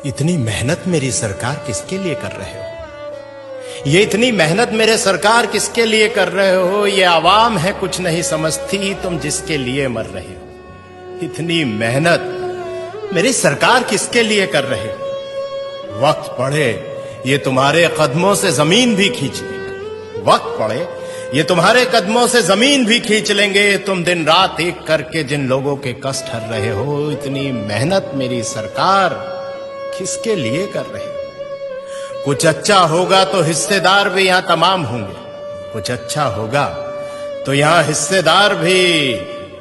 इतनी मेहनत मेरी सरकार किसके लिए कर रहे हो? ये इतनी मेहनत मेरे सरकार किसके लिए कर रहे हो? ये आवाम है कुछ नहीं समझती, तुम जिसके लिए मर रहे हो। इतनी मेहनत मेरी सरकार किसके लिए कर रहे हो? वक्त पड़े ये तुम्हारे कदमों से जमीन भी खींच लेंगे। वक्त पड़े ये तुम्हारे कदमों से जमीन भी खींच लेंगे। तुम दिन रात एक करके जिन लोगों के कष्ट हर रहे हो, इतनी मेहनत मेरी सरकार किसके लिए कर रहे हो? कुछ अच्छा होगा तो हिस्सेदार भी यहां तमाम होंगे। कुछ अच्छा होगा तो यहां हिस्सेदार भी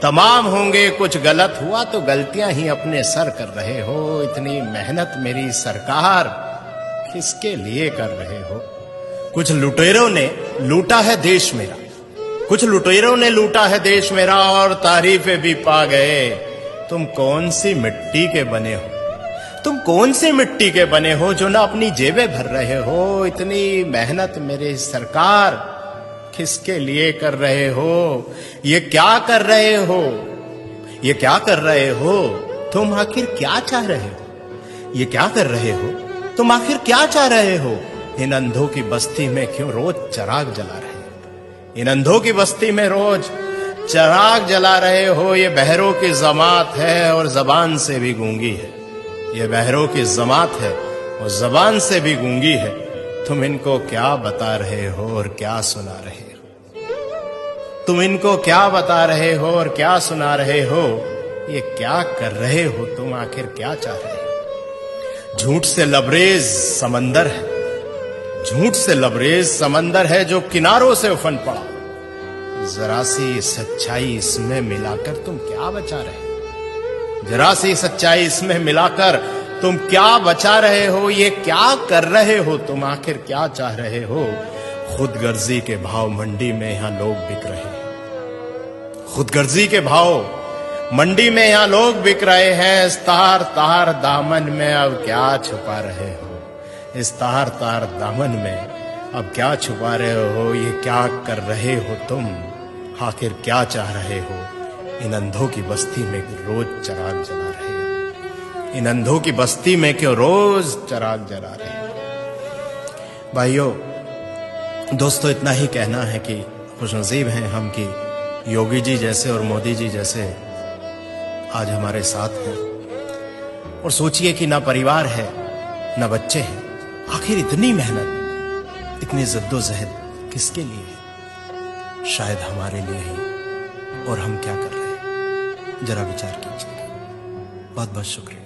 तमाम होंगे। कुछ गलत हुआ तो गलतियां ही अपने सर कर रहे हो। इतनी मेहनत मेरी सरकार किसके लिए कर रहे हो? कुछ लुटेरों ने लूटा है देश मेरा, कुछ लुटेरों ने लूटा है देश मेरा और तारीफें भी पा गए। तुम कौन सी मिट्टी के बने हो? तुम कौन सी मिट्टी के बने हो जो ना अपनी जेबें भर रहे हो? इतनी मेहनत मेरे सरकार किसके लिए कर रहे हो? ये क्या कर रहे हो? ये क्या कर रहे हो? तुम आखिर क्या चाह रहे हो? ये क्या कर रहे हो? तुम आखिर क्या चाह रहे हो? इन अंधों की बस्ती में क्यों रोज चिराग जला रहे हो? इन अंधों की बस्ती में रोज चिराग जला रहे हो। ये बहरों की जमात है और जबान से भी गूंगी है। ये बहरों की जमात है और जबान से भी गूंगी है। तुम इनको क्या बता रहे हो और क्या सुना रहे हो? तुम इनको क्या बता रहे हो और क्या सुना रहे हो? ये क्या कर रहे हो? तुम आखिर क्या चाह रहे हो? झूठ से लबरेज समंदर है, झूठ से लबरेज समंदर है जो किनारों से उफन पड़ा। जरा सी सच्चाई इसमें मिलाकर तुम क्या बचा रहे हो? जरा सी सच्चाई इसमें मिलाकर तुम क्या बचा रहे हो? ये क्या कर रहे हो? तुम आखिर क्या चाह रहे हो? खुदगर्जी के भाव मंडी में यहां लोग बिक रहे हैं। खुदगर्जी के भाव मंडी में यहां लोग बिक रहे हैं। इस तार तार दामन में अब क्या छुपा रहे हो? इस तार तार दामन में अब क्या छुपा रहे हो? ये क्या कर रहे हो तुम? आखिर क्या चाह रहे हो? इन अंधों की बस्ती में रोज चिराग जला रहे हो। इन अंधों की बस्ती में क्यों रोज चिराग जला रहे हो? भाइयों दोस्तों, इतना ही कहना है कि खुशनसीब हैं हम कि योगी जी जैसे और मोदी जी जैसे आज हमारे साथ हैं। और सोचिए कि ना परिवार है ना बच्चे हैं, आखिर इतनी मेहनत इतनी जद्दोजहद किसके लिए है? शायद हमारे लिए ही। और हम क्या कर रहे हैं जरा विचार कीजिए। बहुत बहुत शुक्रिया।